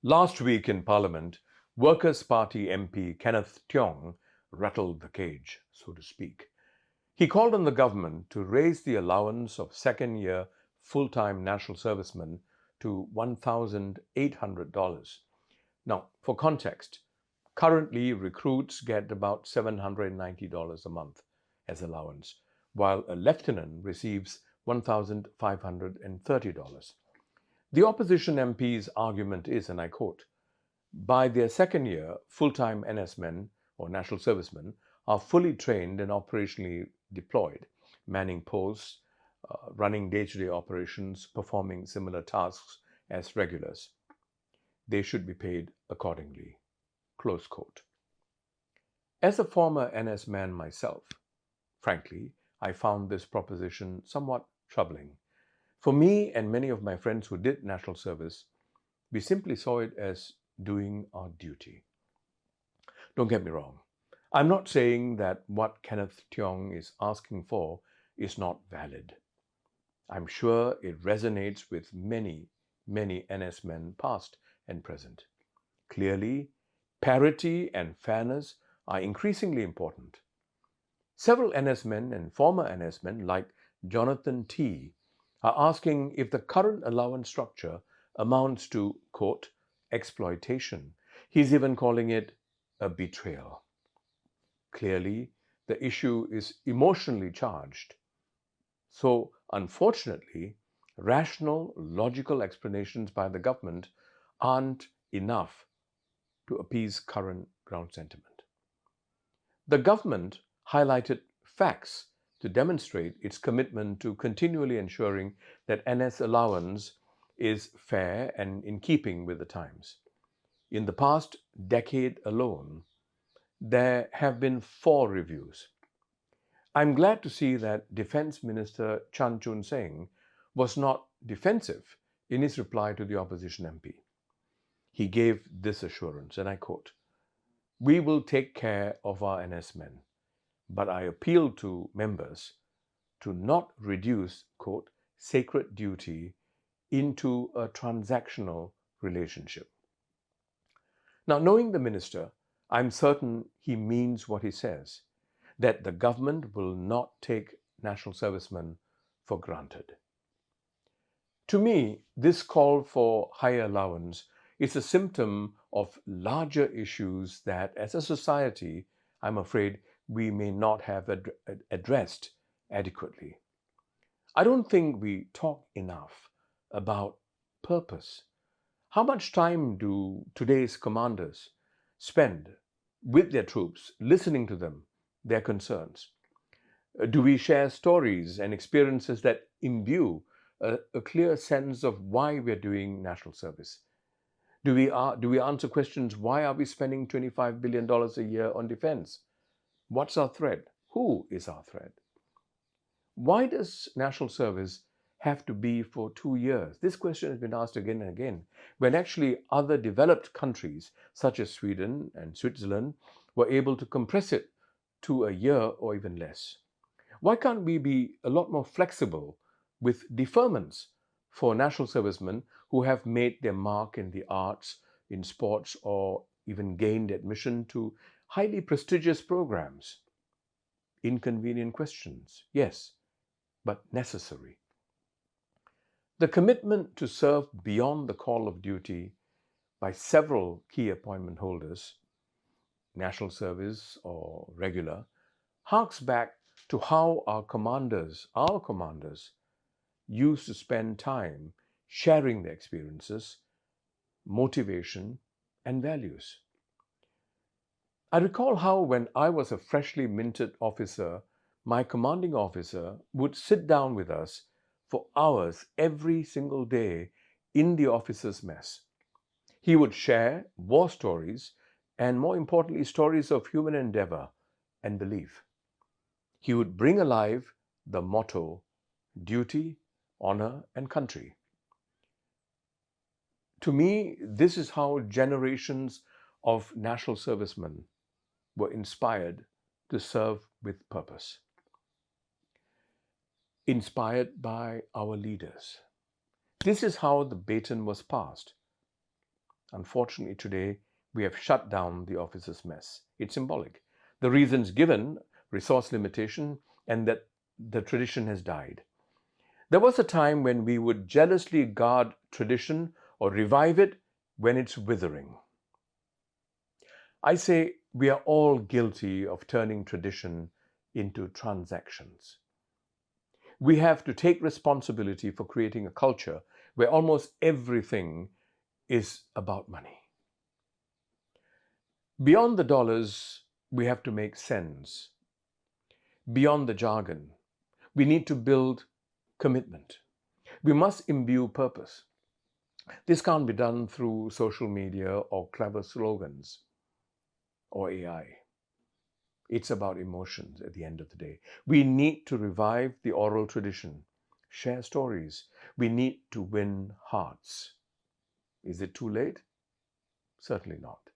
Last week in Parliament, Workers' Party MP Kenneth Tiong rattled the cage, so to speak. He called on the government to raise the allowance of second-year full-time national servicemen to $1,800. Now, for context, currently recruits get about $790 a month as allowance, while a lieutenant receives $1,530. The opposition MP's argument is, and I quote, by their second year, full-time NSmen or national servicemen are fully trained and operationally deployed, manning posts, running day-to-day operations, performing similar tasks as regulars. They should be paid accordingly. Close quote. As a former NS man myself, frankly, I found this proposition somewhat troubling. For me and many of my friends who did national service, we simply saw it as doing our duty. Don't get me wrong. I'm not saying that what Kenneth Tiong is asking for is not valid. I'm sure it resonates with many, many NS men past and present. Clearly, parity and fairness are increasingly important. Several NS men and former NS men, like Jonathan T., are asking if the current allowance structure amounts to, quote, exploitation. He's even calling it a betrayal. Clearly, the issue is emotionally charged. So, unfortunately, rational, logical explanations by the government aren't enough to appease current ground sentiment. The government highlighted facts to demonstrate its commitment to continually ensuring that NS allowance is fair and in keeping with the times. In the past decade alone, there have been 4 reviews. I'm glad to see that Defense Minister Chan Chun Sing was not defensive in his reply to the opposition MP. He gave this assurance, and I quote, "We will take care of our NS men, but I appeal to members to not reduce, quote, sacred duty into a transactional relationship." Now, knowing the minister, I'm certain he means what he says, that the government will not take national servicemen for granted. To me, this call for higher allowance is a symptom of larger issues that, as a society, I'm afraid we may not have addressed adequately. I don't think we talk enough about purpose. How much time do today's commanders spend with their troops, listening to them, their concerns? Do we share stories and experiences that imbue a clear sense of why we're doing national service? Do we answer questions, why are we spending $25 billion a year on defense? What's our threat? Who is our threat? Why does national service have to be for 2 years? This question has been asked again and again, when actually other developed countries, such as Sweden and Switzerland, were able to compress it to a year or even less. Why can't we be a lot more flexible with deferments for national servicemen who have made their mark in the arts, in sports, or even gained admission to highly prestigious programs? Inconvenient questions, yes, but necessary. The commitment to serve beyond the call of duty by several key appointment holders, national service or regular, harks back to how our commanders used to spend time sharing their experiences, motivation, and values. I recall how when I was a freshly minted officer, my commanding officer would sit down with us for hours every single day in the officers' mess. He would share war stories and, more importantly, stories of human endeavor and belief. He would bring alive the motto, duty, honor, and country. To me, this is how generations of national servicemen were inspired to serve with purpose. Inspired by our leaders. This is how the baton was passed. Unfortunately, today, we have shut down the officer's mess. It's symbolic. The reasons given, resource limitation, and that the tradition has died. There was a time when we would jealously guard tradition or revive it when it's withering. I say we are all guilty of turning tradition into transactions. We have to take responsibility for creating a culture where almost everything is about money. Beyond the dollars, we have to make sense. Beyond the jargon, we need to build commitment. We must imbue purpose. This can't be done through social media or clever slogans or AI. It's about emotions at the end of the day. We need to revive the oral tradition, share stories. We need to win hearts. Is it too late? Certainly not.